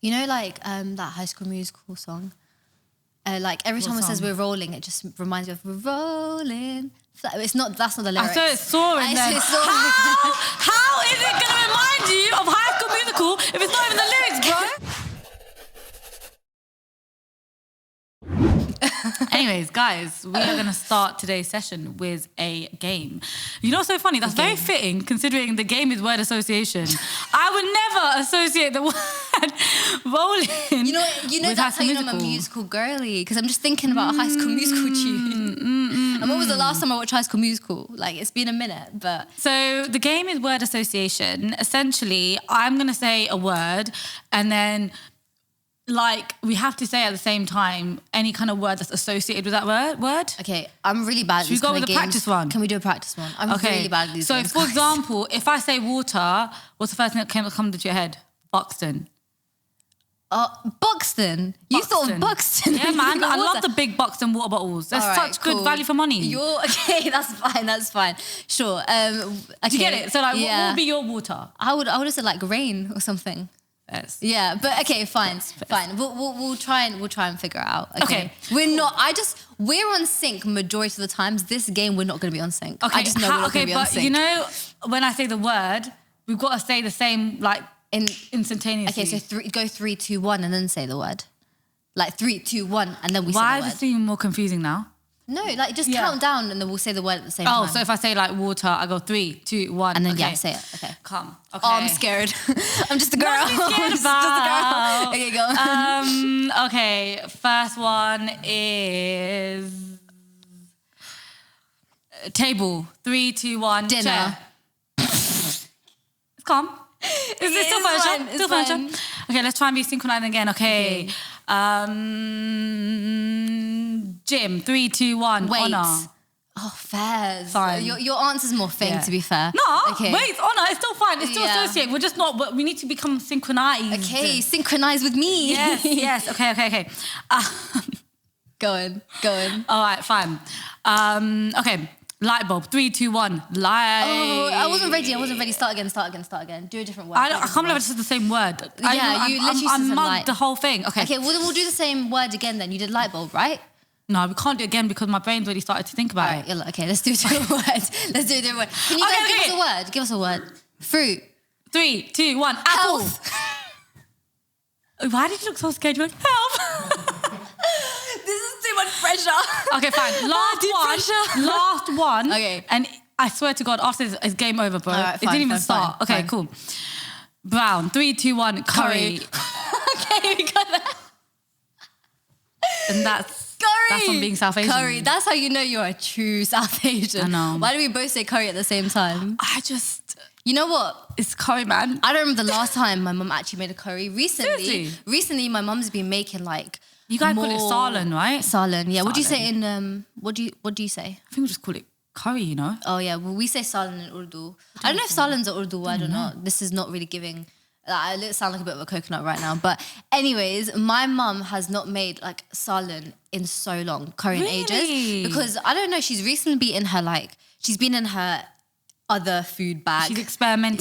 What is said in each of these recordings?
You know, like that High School Musical song? Like every time it says we're rolling, it just reminds me of we're rolling. That's not the lyrics. I thought it's soaring then. How is it going to remind you of High School Musical if it's not even the lyrics, bro? Anyways, guys, we are going to start today's session with a game. You know what's so funny? That's very fitting considering the game is word association. I would never associate the word rolling. You know that's how you know I'm a musical girly, because I'm just thinking about a High School Musical tune. And when was the last time I watched High School Musical? Like, it's been a minute, but... So the game is word association. Essentially, I'm going to say a word and then... Like, we have to say at the same time any kind of word that's associated with that word. Okay, I'm really bad at these kind of games. Should we go with the practice one? Can we do a practice one? I'm really bad at these games. So, for example, if I say water, what's the first thing that comes to your head? Buxton. Buxton? You thought of Buxton? Yeah, man. I love the big Buxton water bottles. They're such good value for money. Okay, that's fine. Sure. Okay. Do you get it? So, like, what would be your water? I would have said, like, rain or something. Yes. Yeah, but okay, fine. We'll try and figure it out. Okay. We're on sync majority of the times. This game we're not going to be on sync. Okay. I just know we're not going to be on sync. Okay, but you know, when I say the word, we've got to say the same like instantaneously. Okay, so go 3, 2, 1, and then say the word. Like 3, 2, 1, and then we say the word. Why is this even more confusing now? No, like just count down and then we'll say the word at the same time. Oh, so if I say like water, I go 3, 2, 1. And then say it. Okay. Come. Okay. Oh, I'm scared. I'm just a girl. Nothing scared about. Okay, go. Okay, first one is table. 3, 2, 1. Dinner. Chair. It's calm. Is it still furniture? Still furniture. Okay, let's try and be synchronized again. Okay. Gym. 3, 2, 1. Wait. Honor. Oh, fairs. Fine. Your answer's more thing, to be fair. No, wait, honor. It's still fine. It's still associated. We're just not. But we need to become synchronized. Okay, synchronize with me. Yes. Okay. Go on. All right, fine. Okay. Light bulb. 3, 2, 1. Light. Oh, I wasn't ready. Start again. Do a different word. I can't believe I just said the same word. You literally I said mugged the whole thing. Okay, well, then we'll do the same word again then. You did light bulb, right? No, we can't do it again because my brain's already started to think about it. Okay, let's do a different word. Can you guys give us a word? Give us a word. Fruit. 3, 2, 1. Apple. Why did you look so scared? You're like, help. This is too much pressure. Okay, fine. Last one. Okay. And I swear to God, after this, it's game over, bro. Right, it didn't even start. Okay, cool. Brown. 3, 2, 1. Curry. Okay, we got that. And that's on being South Asian. Curry. That's how you know you're a true South Asian. I know. Why do we both say curry at the same time? You know what? It's curry, man. I don't remember the last time my mum actually made a curry. Seriously? Recently, my mum's been making like... You guys call it salan, right? Salan, yeah. Salan. What do you say in... What do you say? I think we just call it curry, you know? Oh, yeah. Well, we say salan in Urdu. I don't know if salan's an Urdu word or not. This is not really giving... I sound like a bit of a coconut right now. But anyways, my mum has not made like salan in so long, curry in ages. Because I don't know, she's recently been in her other food bag. She's experimenting.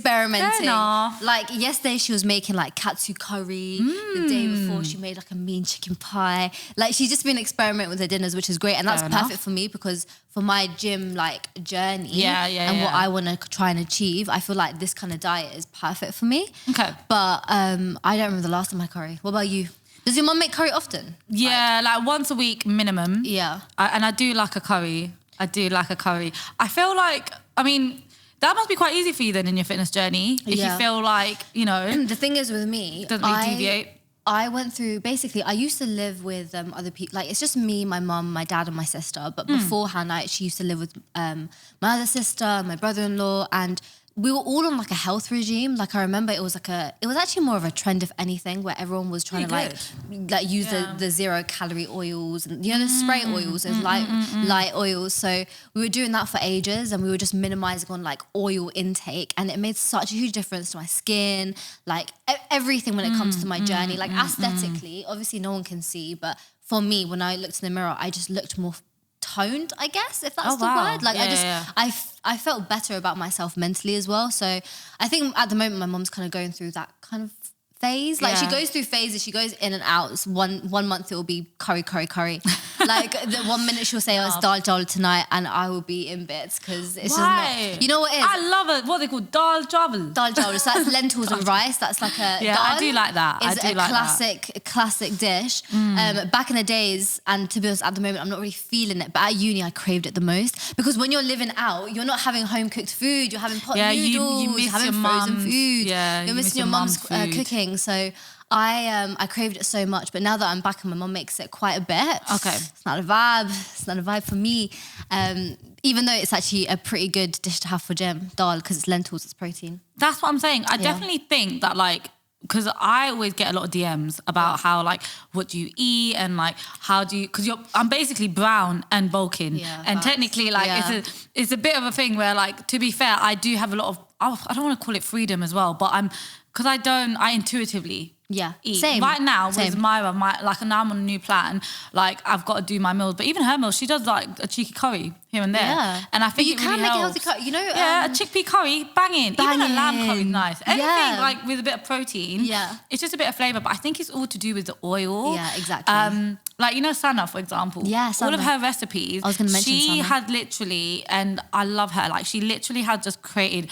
Fair enough. Like yesterday she was making like katsu curry. The day before she made like a mean chicken pie. Like she's just been experimenting with her dinners, which is great. And that's perfect for me because for my gym like journey and what I want to try and achieve, I feel like this kind of diet is perfect for me. Okay. But I don't remember the last time I curry. What about you? Does your mum make curry often? Yeah, like once a week minimum. Yeah. And I do like a curry. I feel like, I mean, that must be quite easy for you then in your fitness journey. If you feel like, you know. The thing is with me, doesn't really deviate. I went through, basically, I used to live with other people. Like, it's just me, my mum, my dad, and my sister. But beforehand, I actually used to live with my other sister, my brother-in-law, and we were all on like a health regime. Like I remember it was actually more of a trend if anything, where everyone was trying to like use the 0 calorie oils and the spray oils as light oils. So we were doing that for ages and we were just minimizing on like oil intake, and it made such a huge difference to my skin, like everything when it comes to my journey. Like aesthetically, obviously no one can see, but for me, when I looked in the mirror, I just looked more toned, I guess, if that's the word. Like I felt better about myself mentally as well. So I think at the moment my mom's kind of going through that kind of phase. Like she Yeah. goes through phases. She goes in and out. It's one month it will be curry. Like the 1 minute she'll say, "Oh, it's dal tonight," and I will be in bits because it's just not. You know what it is? I love it. What they call dal travel. Dal. So that's lentils and rice. That's like a Yeah, dal I do like that. I Is do a like classic dish. Back in the days, and to be honest, at the moment, I'm not really feeling it. But at uni, I craved it the most because when you're living out, you're not having home cooked food. You're having pot noodles. You miss you're having your frozen mum's, food. yeah, you're you miss missing your your mum's food. cooking. So I craved it so much. But now that I'm back and my mum makes it quite a bit. Okay. It's not a vibe. It's not a vibe for me. Even though it's actually a pretty good dish to have for gym, dal, because it's lentils, it's protein. That's what I'm saying. I definitely think that like, because I always get a lot of DMs about how like, what do you eat and like, how do you, because I'm basically brown and bulking. Yeah, and facts. technically like it's a bit of a thing where like, to be fair, I do have a lot of, I don't want to call it freedom as well, but because I intuitively eat. Same. Right now Same. with Myra, like now I'm on a new plan, like I've got to do my meals, but even her meals, she does like a cheeky curry here and there. Yeah. And I think you it can really make helps. a healthy curry. You know, a chickpea curry, banging. Even a lamb curry is nice. Anything Yeah. like with a bit of protein. Yeah. It's just a bit of flavour, but I think it's all to do with the oil. Yeah, exactly. Like, you know, Sana, for example. Yeah, All of Sana. her recipes. I was gonna mention She Sana. had literally, and I love her, like she literally had just created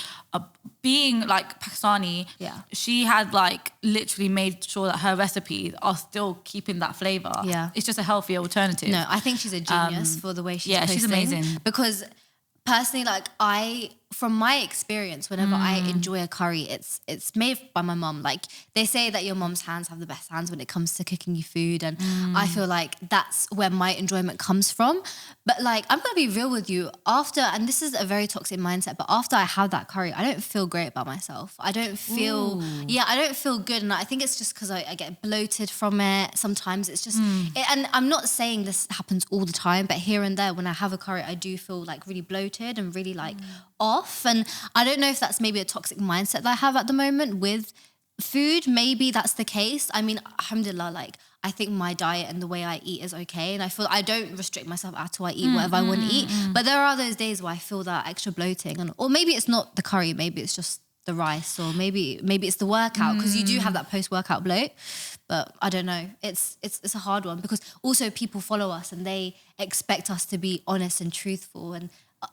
being like Pakistani, she had like literally made sure that her recipes are still keeping that flavour. Yeah. It's just a healthier alternative. No, I think she's a genius for the way she's yeah, she's posting. amazing. Because personally, like from my experience, whenever I enjoy a curry, it's made by my mum. Like they say that your mum's hands have the best hands when it comes to cooking you food, and I feel like that's where my enjoyment comes from. But like I'm gonna be real with you, and this is a very toxic mindset, but after I have that curry, I don't feel great about myself. I don't feel I don't feel good, and I think it's just because I get bloated from it. Sometimes it's just and I'm not saying this happens all the time, but here and there when I have a curry, I do feel like really bloated and really like off. And I don't know if that's maybe a toxic mindset that I have at the moment with food. Maybe that's the case. I mean, alhamdulillah, like I think my diet and the way I eat is okay, and I feel I don't restrict myself at all. I eat whatever I want to eat, but there are those days where I feel that extra bloating, or maybe it's not the curry, maybe it's just the rice, or maybe it's the workout, because you do have that post-workout bloat. But I don't know. It's a hard one, because also people follow us and they expect us to be honest and truthful, and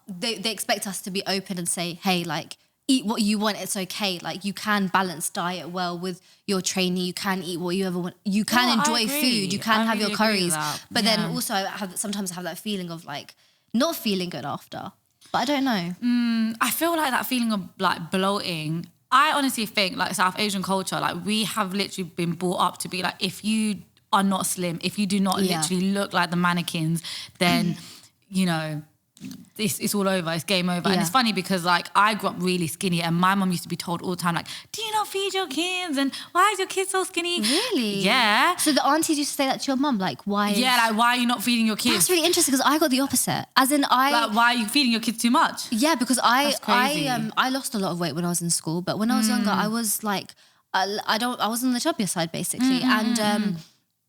they expect us to be open and say, hey, like, eat what you want, it's okay. Like, you can balance diet well with your training, you can eat what you ever want, you can enjoy food, you can have your curries. But then also sometimes I have that feeling of like not feeling good after. But I don't know. I feel like that feeling of like bloating, I honestly think like South Asian culture, like we have literally been brought up to be like, if you are not slim, if you do not literally look like the mannequins, then, you know, it's all over, it's game over. And it's funny because like I grew up really skinny, and my mum used to be told all the time like, do you not feed your kids, and why is your kid so skinny? Really? Yeah. So the aunties used to say that to your mum, like, why? Like, why are you not feeding your kids? That's really interesting, because I got the opposite. As in, like, why are you feeding your kids too much? Yeah, because That's crazy. I lost a lot of weight when I was in school, but when I was younger, I was like, I was on the chubbier side basically, and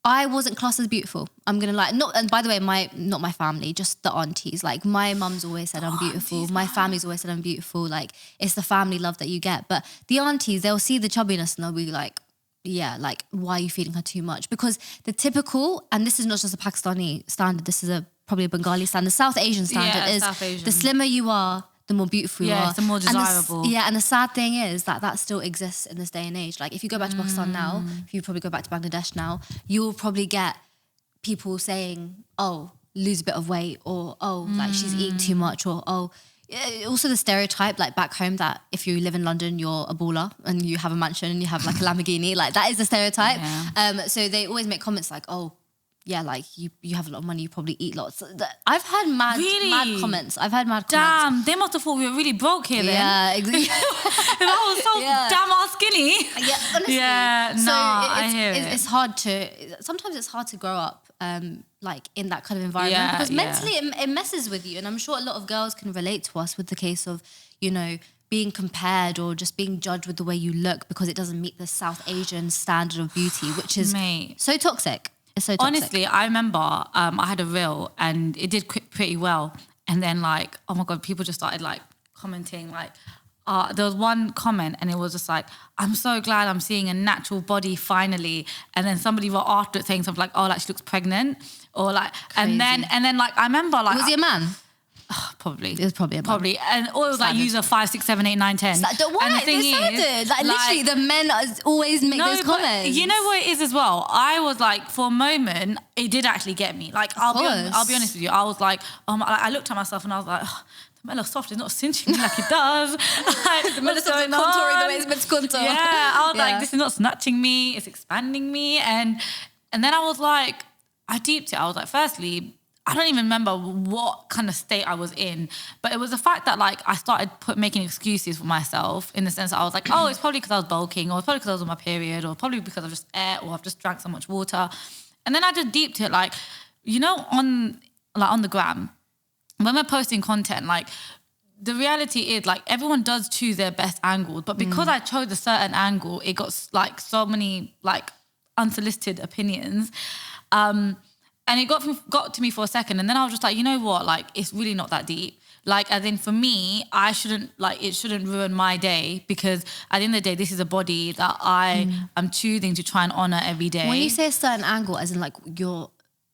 I wasn't classed as beautiful. I'm gonna lie. And by the way, not my family, just the aunties. Like my mum's always said I'm beautiful. My family's always said I'm beautiful. Like it's the family love that you get. But the aunties, they'll see the chubbiness and they'll be like, yeah, like why are you feeding her too much? Because the typical, and this is not just a Pakistani standard, this is probably a Bengali standard, South Asian standard is South Asian. The slimmer you are, the more beautiful you are. Yeah, it's the more desirable. And the sad thing is that still exists in this day and age. Like if you go back to Pakistan now, if you probably go back to Bangladesh now, you'll probably get people saying, oh, lose a bit of weight, or oh, like she's eating too much, or oh, also the stereotype like back home that if you live in London, you're a baller and you have a mansion and you have like a Lamborghini, like that is the stereotype. Yeah. So they always make comments like, oh, yeah, like you have a lot of money, you probably eat lots. I've heard mad comments. I've heard mad comments. Damn, they must have thought we were really broke here then. Yeah, exactly. If I was so damn ass skinny. Yeah, honestly. Yeah, no, I hear it. It's hard sometimes it's hard to grow up like in that kind of environment, because mentally it messes with you. And I'm sure a lot of girls can relate to us with the case of, you know, being compared or just being judged with the way you look because it doesn't meet the South Asian standard of beauty, which is so toxic. It's so toxic. Honestly, I remember I had a reel and it did pretty well. And then like, oh my God, people just started like commenting like, there was one comment and it was just like, I'm so glad I'm seeing a natural body finally. And then somebody wrote after it saying something like, oh, like she looks pregnant. Or like, Crazy. and then like, I remember like. Was he a man? Probably. It was probably a man. Probably. And or it was like user 5, 6, 7, 8, 9, 10. Why? And the thing is, like literally the men always make those comments. You know what it is as well? I was like, for a moment, it did actually get me. Like, I'll be honest with you. I was like, I looked at myself and I was like, oh, the mellow soft is not cinching me like it does. Like, the mellow soft is contouring the way it's meant to contour. Yeah, I was like, this is not snatching me, it's expanding me. And then I was like, I deeped it. I was like, firstly, I don't even remember what kind of state I was in, but it was the fact that like I started making excuses for myself in the sense that I was like, oh, it's probably because I was bulking, or it's probably because I was on my period, or probably because I've just ate, or I've just drank so much water. And then I just deeped it, like, you know, on the gram, when we're posting content, like the reality is like everyone does choose their best angle, but because I chose a certain angle, it got like so many like unsolicited opinions. And it got to me for a second, and then I was just like, you know what? Like, it's really not that deep. Like, as in for me, it shouldn't ruin my day, because at the end of the day, this is a body that I am choosing to try and honor every day. When you say a certain angle, as in like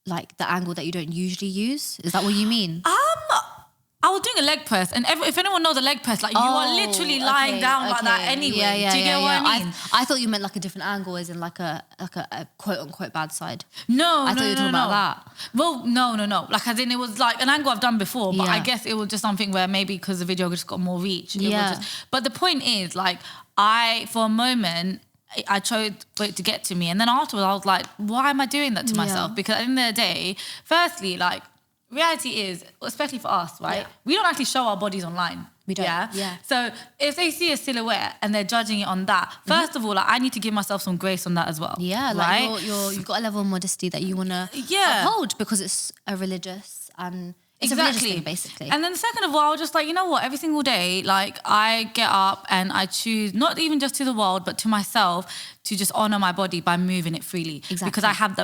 like the angle that you don't usually use, is that what you mean? I was doing a leg press, and if anyone knows a leg press, like you are literally lying down like that anyway. Do you get what I mean? I thought you meant like a different angle, as in like a quote unquote bad side. No, I thought you were talking about that. Well, no. Like as in it was like an angle I've done before, but I guess it was just something where maybe because the video just got more reach. But the point is, like, for a moment, I chose for it to get to me, and then afterwards I was like, why am I doing that to myself? Because at the end of the day, firstly, like, reality is, especially for us, right? Yeah. We don't actually show our bodies online. We don't. Yeah. So if they see a silhouette and they're judging it on that, first of all, like, I need to give myself some grace on that as well. Yeah, right? Like you've got a level of modesty that you want to uphold, because it's a religious and it's a religious thing, basically. And then second of all, I was just like, you know what? Every single day, like, I get up and I choose, not even just to the world, but to myself, to just honor my body by moving it freely. Exactly. Because I have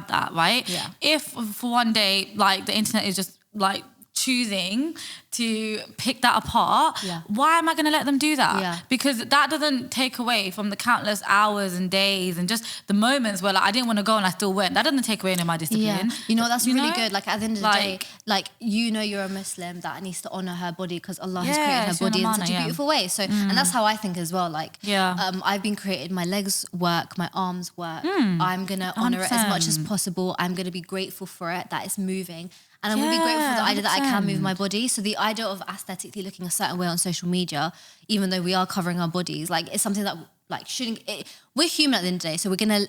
that, right? Yeah. If for one day, like, the internet is just like choosing to pick that apart, why am I going to let them do that? Yeah. Because that doesn't take away from the countless hours and days and just the moments where, like, I didn't want to go and I still went. That doesn't take away any of my discipline. Yeah. You know, that's really good. Like, at the end of the day, like, you know, you're a Muslim that needs to honor her body because Allah has created her body in such a beautiful way. So, and that's how I think as well. Like, I've been created, my legs work, my arms work. I'm going to honor 100%. It as much as possible. I'm going to be grateful for it, that it's moving. And I'm going to be grateful for the idea that I can move my body. So the idea of aesthetically looking a certain way on social media, even though we are covering our bodies, like, it's something that, like, we're human at the end of the day. So we're going to,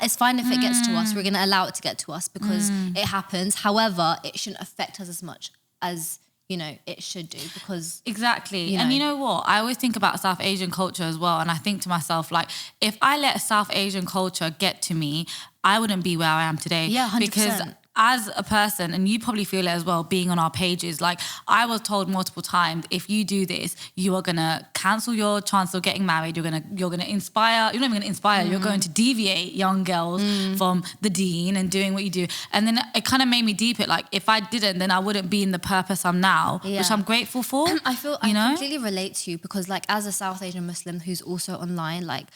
it's fine if it gets to us. We're going to allow it to get to us because it happens. However, it shouldn't affect us as much as, you know, it should do, because... Exactly. You know. And you know what? I always think about South Asian culture as well. And I think to myself, like, if I let South Asian culture get to me, I wouldn't be where I am today. Yeah, 100%. Because as a person, and you probably feel it as well, being on our pages, like, I was told multiple times, if you do this, you are gonna cancel your chance of getting married. You're gonna inspire. You're not even gonna inspire. You're going to deviate young girls from the deen and doing what you do. And then it kind of made me deep it. Like, if I didn't, then I wouldn't be in the purpose I'm now, which I'm grateful for. I completely relate to you, because, like, as a South Asian Muslim who's also online, like,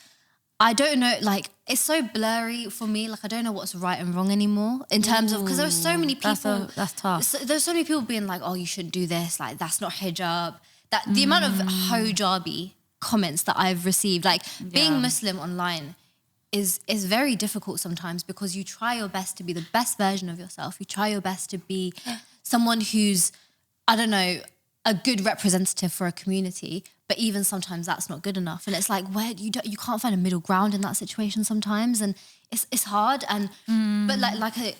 I don't know, like, it's so blurry for me. Like, I don't know what's right and wrong anymore in terms of, because there are so many people. That's tough. There's so many people being like, oh, you shouldn't do this. Like, that's not hijab. That the amount of hijabi comments that I've received, like, being Muslim online is very difficult sometimes, because you try your best to be the best version of yourself. You try your best to be someone who's, I don't know, a good representative for a community, but even sometimes that's not good enough. And it's like, where you can't find a middle ground in that situation sometimes, and it's hard. And but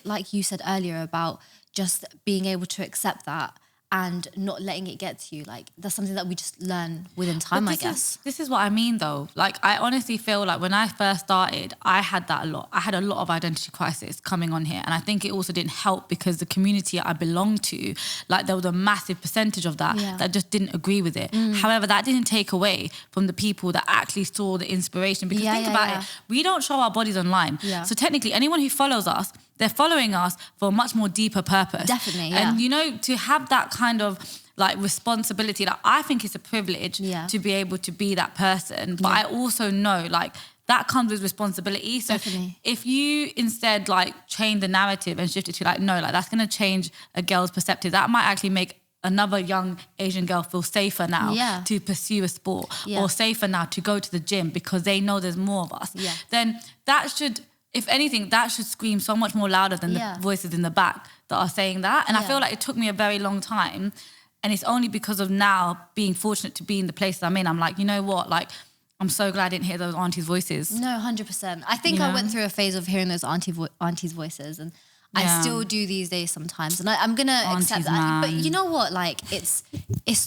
like you said earlier about just being able to accept that and not letting it get to you, like, that's something that we just learn within time, I guess. This is what I mean, though. Like, I honestly feel like when I first started, I had that a lot. I had a lot of identity crisis coming on here. And I think it also didn't help because the community I belonged to, like, there was a massive percentage of that just didn't agree with it. However, that didn't take away from the people that actually saw the inspiration. Because think about it, we don't show our bodies online. Yeah. So technically, anyone who follows us, they're following us for a much more deeper purpose. Definitely, yeah. And, you know, to have that kind of like responsibility. Like I think it's a privilege to be able to be that person. But I also know like that comes with responsibility. So if you instead like change the narrative and shift it to like, no, like that's going to change a girl's perspective. That might actually make another young Asian girl feel safer now to pursue a sport or safer now to go to the gym because they know there's more of us. Then that should, if anything, that should scream so much more louder than the voices in the back that are saying that. And I feel like it took me a very long time. And it's only because of now being fortunate to be in the place that I'm in. I'm like, you know what? Like, I'm so glad I didn't hear those aunties' voices. No, 100%. I think I went through a phase of hearing those aunties' voices, and I still do these days sometimes. And I'm going to accept that. Man. But you know what? Like, it's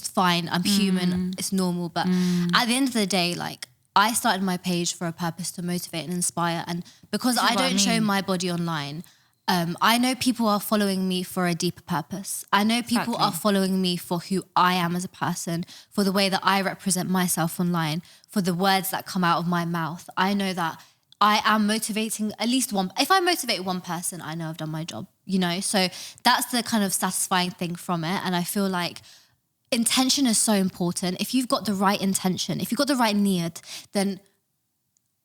fine. I'm human. It's normal. But at the end of the day, like, I started my page for a purpose to motivate and inspire. And because I don't show my body online, I know people are following me for a deeper purpose. I know people are following me for who I am as a person, for the way that I represent myself online, for the words that come out of my mouth. I know that I am motivating at least one. If I motivate one person, I know I've done my job, you know? So that's the kind of satisfying thing from it. And I feel like intention is so important. If you've got the right intention, if you've got the right niyat, then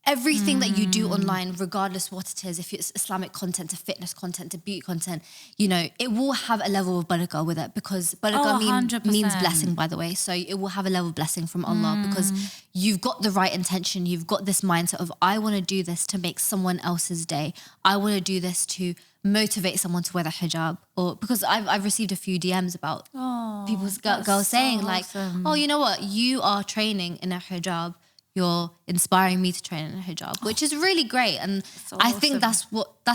everything that you do online, regardless what it is, if it's Islamic content to fitness content to beauty content, you know, it will have a level of barakah with it, because barakah means blessing, by the way. So it will have a level of blessing from Allah because you've got the right intention. You've got this mindset of, I want to do this to make someone else's day. I want to do this to motivate someone to wear the hijab. Or because I've received a few DMs about people's girls saying like, oh, you know what? You are training in a hijab. You're inspiring me to train in a hijab, which is really great. And so I think that's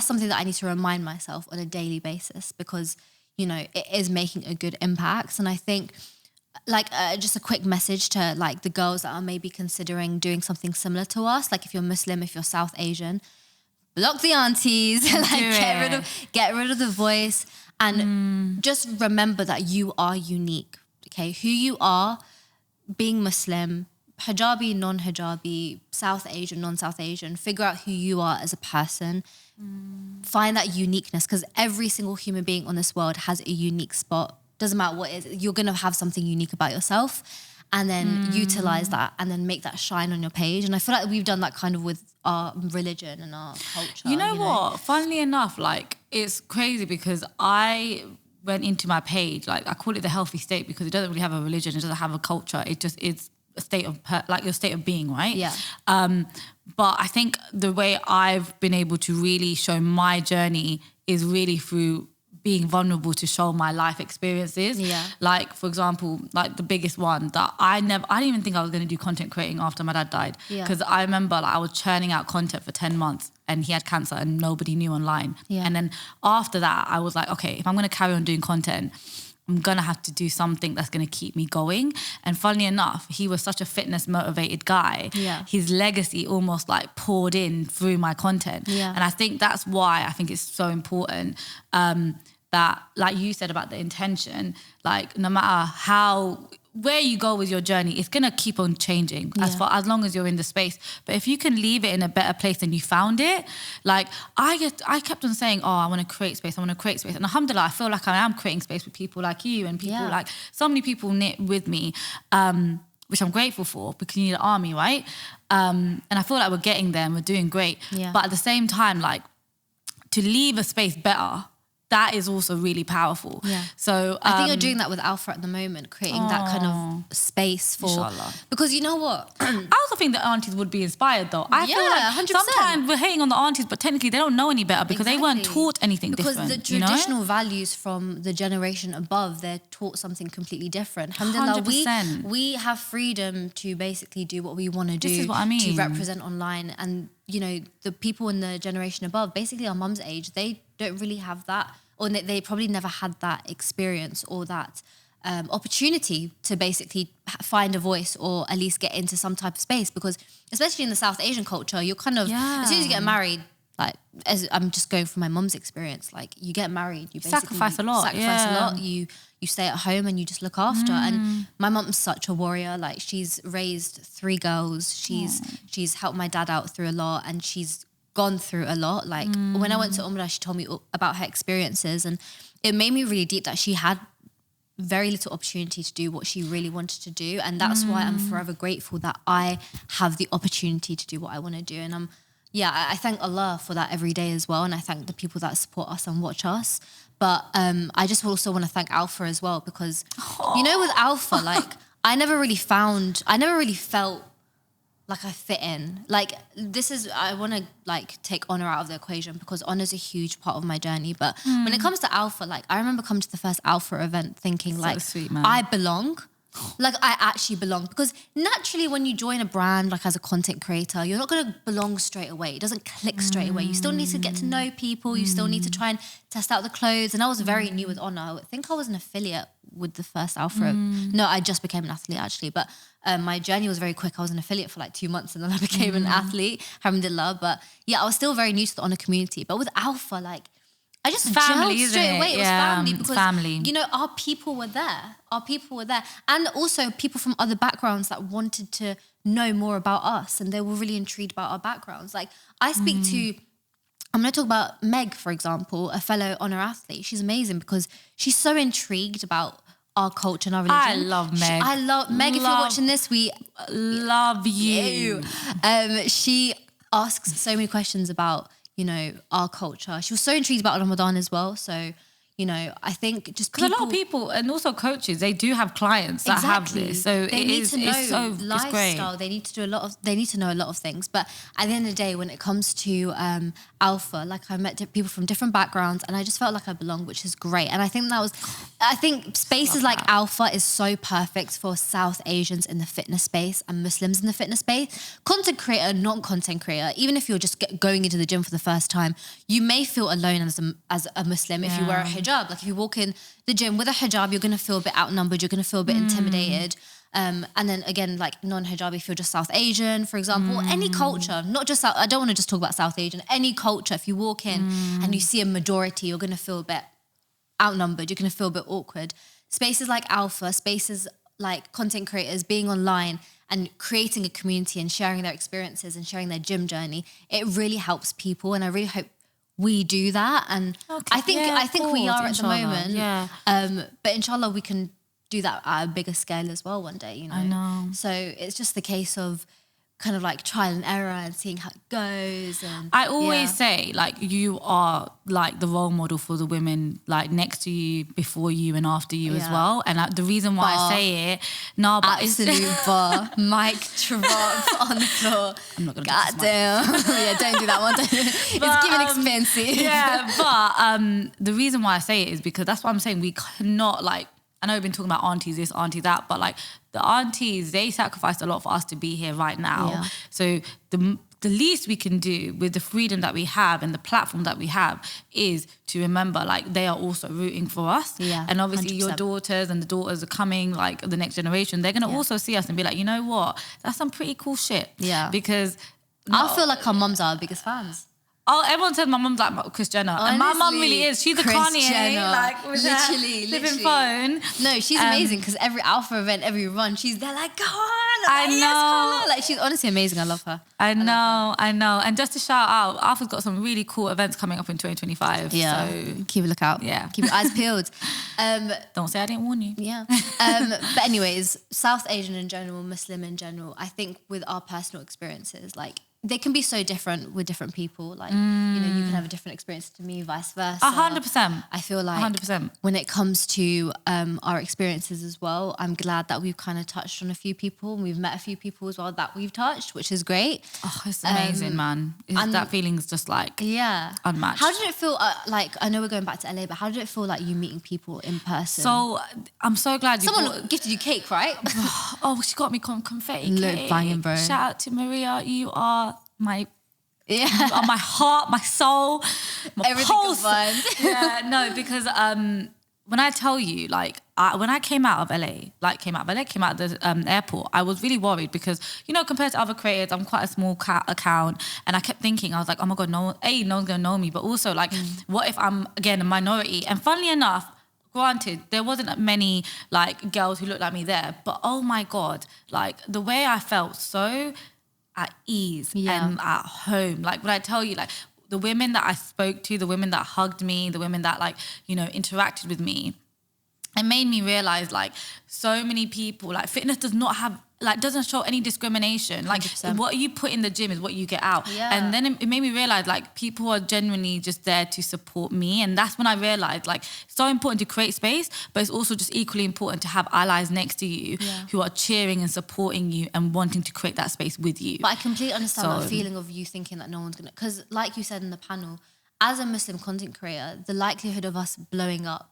something that I need to remind myself on a daily basis, because, you know, it is making a good impact. And I think like just a quick message to like the girls that are maybe considering doing something similar to us. Like if you're Muslim, if you're South Asian, block the aunties, like get rid of the voice, and just remember that you are unique. Okay, who you are, being Muslim, hijabi, non-hijabi, South Asian, non-South Asian, figure out who you are as a person. Find that uniqueness, because every single human being on this world has a unique spot. Doesn't matter what it is, you're going to have something unique about yourself, and then utilize that and then make that shine on your page. And I feel like we've done that kind of with our religion and our culture. You know what? Funnily enough, like it's crazy because I went into my page, like I call it the healthy state, because it doesn't really have a religion, it doesn't have a culture, it just is a state of like your state of being, right? Yeah. But I think the way I've been able to really show my journey is really through being vulnerable to show my life experiences. Yeah. Like for example, like the biggest one that I didn't even think I was going to do content creating after my dad died. Because I remember like I was churning out content for 10 months and he had cancer and nobody knew online. Yeah. And then after that, I was like, okay, if I'm going to carry on doing content, I'm going to have to do something that's going to keep me going. And funnily enough, he was such a fitness motivated guy. Yeah. His legacy almost like poured in through my content. Yeah. And I think that's why I think it's so important that, like you said about the intention, like no matter where you go with your journey, it's going to keep on changing as long as you're in the space. But if you can leave it in a better place than you found it, like I kept on saying, oh, I want to create space. And alhamdulillah, I feel like I am creating space with people like you and people like so many people knit with me, which I'm grateful for, because you need an army, right? And I feel like we're getting there and we're doing great. Yeah. But at the same time, like to leave a space better, that is also really powerful. Yeah. So I think you're doing that with Alpha at the moment, creating that kind of space for... Inshallah. Because you know what? I also think that aunties would be inspired though. I feel like 100%. sometimes we're hating on the aunties, but technically they don't know any better because they weren't taught anything different. Because the traditional values from the generation above, they're taught something completely different. Alhamdulillah, 100%. we have freedom to basically do what we want to do. This is what I mean. To represent online. And, you know, the people in the generation above, basically our mum's age, they don't really have that, or they probably never had that experience or that opportunity to basically find a voice or at least get into some type of space. Because especially in the South Asian culture, you're kind of, as soon as you get married, like, as I'm just going from my mum's experience, like you get married, you basically sacrifice a lot. You stay at home and you just look after. And my mum's such a warrior. Like she's raised 3 girls. She's helped my dad out through a lot, and she's gone through a lot. Like when I went to Umrah, she told me about her experiences, and it made me really deep that she had very little opportunity to do what she really wanted to do. And that's why I'm forever grateful that I have the opportunity to do what I want to do. And I thank Allah for that every day as well. And I thank the people that support us and watch us. But I just also want to thank Alpha as well, because, you know, with Alpha, like, I never really felt like I fit in. Like, I want to, like, take honor out of the equation, because honor is a huge part of my journey. But when it comes to Alpha, like, I remember coming to the first Alpha event thinking, so like, sweet, man. I belong. Like, I actually belong. Because naturally, when you join a brand, like, as a content creator, you're not going to belong straight away. It doesn't click straight away. You still need to get to know people. You still need to try and test out the clothes. And I was very new with honor. I think I was an affiliate with the first Alpha. No, I just became an athlete, actually. But my journey was very quick. I was an affiliate for like 2 months, and then I became an athlete, alhamdulillah. But yeah, I was still very new to the honor community. But with Alpha, like, I just family, gelled straight away. It was family, because family. You know, our people were there. And also people from other backgrounds that wanted to know more about us, and they were really intrigued about our backgrounds. Like, I speak to, I'm going to talk about Meg, for example, a fellow honor athlete. She's amazing because she's so intrigued about our culture and our religion. I love Meg. I love Meg. If you're watching this, we love you. She asks so many questions about, you know, our culture. She was so intrigued about Ramadan as well. So, you know, I think just because a lot of people, and also coaches, they do have clients that have this. So they need to know lifestyle. Great. They need to know a lot of things. But at the end of the day, when it comes to Alpha, like, I met people from different backgrounds, and I just felt like I belonged, which is great. And I think spaces like Alpha is so perfect for South Asians in the fitness space and Muslims in the fitness space. Content creator, non-content creator, even if you're just going into the gym for the first time, you may feel alone as a Muslim if you wear a hijab. Like, if you walk in the gym with a hijab, you're going to feel a bit outnumbered. You're going to feel a bit intimidated. And then again, like, non-hijab, if you're just South Asian, for example, any culture, not just I don't want to just talk about South Asian, any culture, if you walk in and you see a majority, you're going to feel a bit outnumbered. You're going to feel a bit awkward. Spaces like Alpha, spaces like content creators being online and creating a community and sharing their experiences and sharing their gym journey, it really helps people. And I really hope we do that. And I think we are at the moment. Yeah. But inshallah, we can do that at a bigger scale as well one day, you know. I know. So it's just the case of kind of like trial and error and seeing how it goes. And I always say, like, you are like the role model for the women, like, next to you, before you, and after you as well. And the reason why I say it, absolute bar, mic drop on the floor. I'm not gonna. Goddamn. Yeah, don't do that one. It's giving expensive. Yeah, but the reason why I say it is because that's what I'm saying. We cannot, like, I know we've been talking about aunties this, auntie that, but like, the aunties, they sacrificed a lot for us to be here right now. Yeah. So the least we can do with the freedom that we have and the platform that we have is to remember, like, they are also rooting for us. Yeah, and obviously 100%. your daughters and the daughters are coming, like, the next generation, they're going to also see us and be like, you know what? That's some pretty cool shit. Yeah. Because I feel like our mums are our biggest fans. Oh, everyone says my mum's like Kris Jenner. Honestly, and my mum really is. She's a Kris Kanye, Jenner. like, with literally her flipping phone. No, she's amazing, because every Alpha event, every run, she's there like, go on. I know. Yes, come on. Like, she's honestly amazing. I love her. I know. And just to shout out, Alpha's got some really cool events coming up in 2025. Yeah, so keep a lookout. Yeah. Keep your eyes peeled. Don't say I didn't warn you. Yeah. But anyways, South Asian in general, Muslim in general, I think with our personal experiences, like, they can be so different with different people. Like, you know, you can have a different experience to me, vice versa. 100%. I feel like 100%. when it comes to our experiences as well, I'm glad that we've kind of touched on a few people, and we've met a few people as well that we've touched, which is great. Oh, it's amazing, man. That feeling's just like unmatched. How did it feel? Like, I know we're going back to LA, but how did it feel like you meeting people in person? So I'm so glad someone gifted you cake, right? Oh, she got me confetti Look cake. banging, bro. Shout out to Maria. You are my you are my heart, my soul, my everything pulse. combined. Yeah, no, because when I tell you, like, when I came out of LA, came out of the airport, I was really worried because, you know, compared to other creators, I'm quite a small account, and I kept thinking, I was like, oh my God, no one's gonna know me, but also, like, what if I'm, again, a minority? And funnily enough, granted, there wasn't many, like, girls who looked like me there, but oh my God, like, the way I felt so at ease and at home. Like, when I tell you, like, the women that I spoke to, the women that hugged me, the women that, like, you know, interacted with me, it made me realize like so many people, like fitness does not have, like doesn't show any discrimination. Like 100%. what you put in the gym is what you get out. Yeah. And then it made me realize like people are genuinely just there to support me. And that's when I realized like it's so important to create space, but it's also just equally important to have allies next to you who are cheering and supporting you and wanting to create that space with you. But I completely understand that feeling of you thinking that no one's gonna, because like you said in the panel, as a Muslim content creator, the likelihood of us blowing up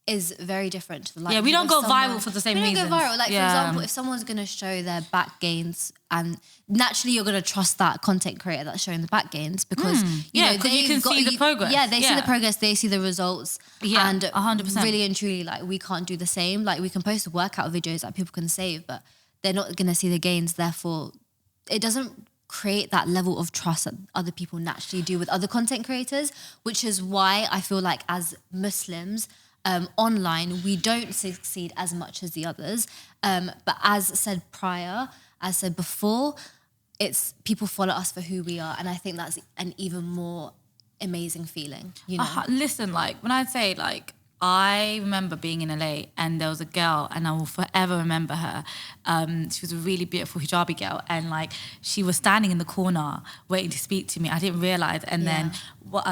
is very different to the likelihood. Yeah, we don't go someone, viral for the same reasons. reasons. We don't go viral. Like, for example, if someone's going to show their back gains, and naturally you're going to trust that content creator that's showing the back gains because, you know, you can see the progress. Yeah, they see the progress, they see the results. Yeah, and 100%. really and truly, like, we can't do the same. Like, we can post workout videos that people can save, but they're not going to see the gains. Therefore, it doesn't create that level of trust that other people naturally do with other content creators, which is why I feel like as Muslims, online, we don't succeed as much as the others. But as said before, it's people follow us for who we are. And I think that's an even more amazing feeling, you know? Listen, like when I say like, I remember being in LA and there was a girl and I will forever remember her. She was a really beautiful hijabi girl and like she was standing in the corner waiting to speak to me. I didn't realize. And then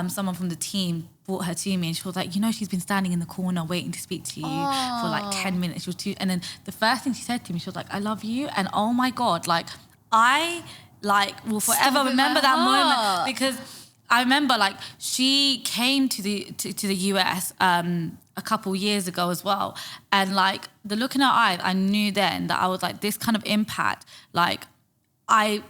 someone from the team brought her to me and she was like, you know, she's been standing in the corner waiting to speak to you for like 10 minutes. And then the first thing she said to me, she was like, I love you. And oh my God, like I will forever remember that moment because I remember like she came to the US a couple years ago as well, and like the look in her eyes, I knew then that I was like this kind of impact. Like I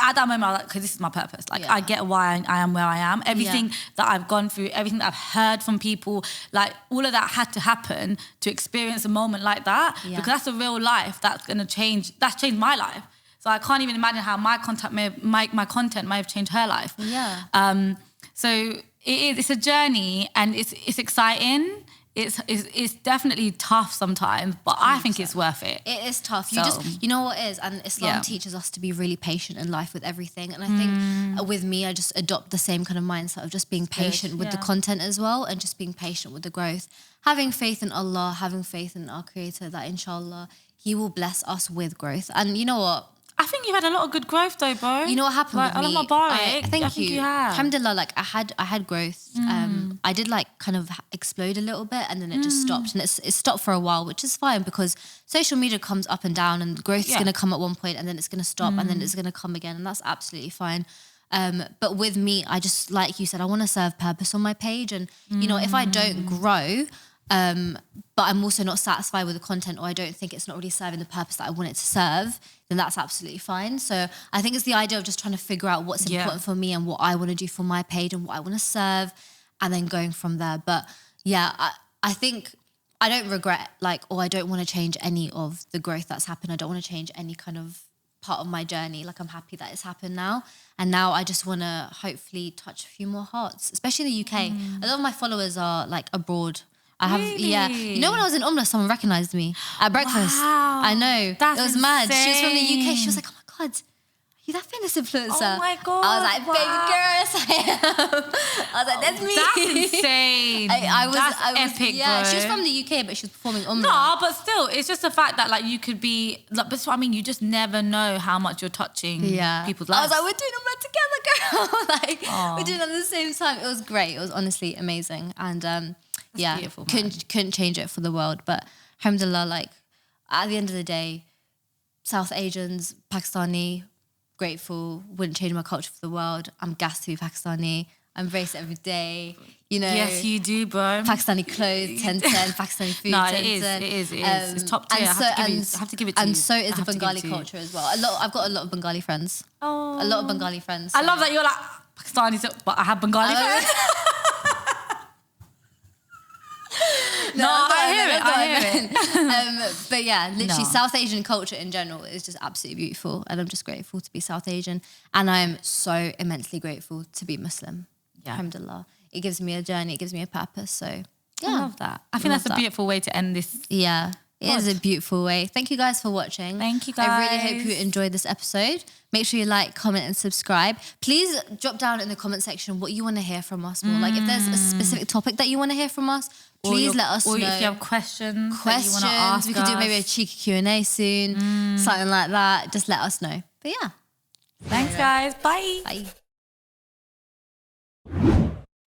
at that moment I was like, because this is my purpose. Like I get why I am where I am. Everything that I've gone through, everything that I've heard from people, like all of that had to happen to experience a moment like that because that's a real life that's gonna change. That's changed my life. So I can't even imagine how my content may have changed her life. Yeah. So it's a journey and it's exciting. It's definitely tough sometimes, but 100%. I think it's worth it. It is tough. You know what it is, and Islam teaches us to be really patient in life with everything. And I think with me, I just adopt the same kind of mindset of just being patient with the content as well, and just being patient with the growth. Having faith in Allah, having faith in our Creator, that inshallah He will bless us with growth. And you know what? I think you've had a lot of good growth though, bro. You know what happened with me? Thank you. Alhamdulillah, like I had growth. I did like kind of explode a little bit and then it just stopped. And it stopped for a while, which is fine because social media comes up and down and growth is going to come at one point and then it's going to stop and then it's going to come again. And that's absolutely fine. But with me, I just, like you said, I want to serve purpose on my page. And, you know, if I don't grow, but I'm also not satisfied with the content or I don't think it's not really serving the purpose that I want it to serve, then that's absolutely fine. So I think it's the idea of just trying to figure out what's important for me and what I want to do for my page and what I want to serve and then going from there. But yeah, I think I don't regret I don't want to change any of the growth that's happened. I don't want to change any kind of part of my journey. Like I'm happy that it's happened now. And now I just want to hopefully touch a few more hearts, especially in the UK. A lot of my followers are like abroad. You know when I was in Umrah, someone recognised me at breakfast. Wow. I know. That's it was insane. mad. She was from the UK. She was like, oh my God, are you that fitness influencer? Oh my God. I was like, baby girl, yes I am. I was like, that's me. That's insane. I was epic, yeah, bro. she was from the UK, but she was performing Umrah. No, but still, it's just the fact that like you could be, like, that's what I mean, you just never know how much you're touching people's lives. I was like, we're doing Umrah together, girl. We're doing it at the same time. It was great. It was honestly amazing. And beautiful, couldn't change it for the world. But alhamdulillah, like at the end of the day, South Asians, Pakistani, grateful, wouldn't change my culture for the world. I'm gassed to be Pakistani. I embrace it every day. You know. Yes, you do, bro. Pakistani clothes, 10/10, Pakistani food, no, 10/10. It is. It's top tier. I have to give it to you. And so is the Bengali culture as well. I've got a lot of Bengali friends. Oh. A lot of Bengali friends. I love that you're like, Pakistani, but I have Bengali friends. No, I hear it. But yeah, literally South Asian culture in general is just absolutely beautiful. And I'm just grateful to be South Asian. And I'm so immensely grateful to be Muslim. Yeah. Alhamdulillah. It gives me a journey. It gives me a purpose. So yeah. I love that. I think that's a beautiful way to end this. Yeah. It is a beautiful way. Thank you guys for watching. Thank you guys. I really hope you enjoyed this episode. Make sure you like, comment, and subscribe. Please drop down in the comment section what you want to hear from us more. Like if there's a specific topic that you want to hear from us, please let us know. Or if you have questions that you want to ask we could do maybe a cheeky Q&A soon, something like that. Just let us know. But yeah. Thanks, guys. Bye. Bye.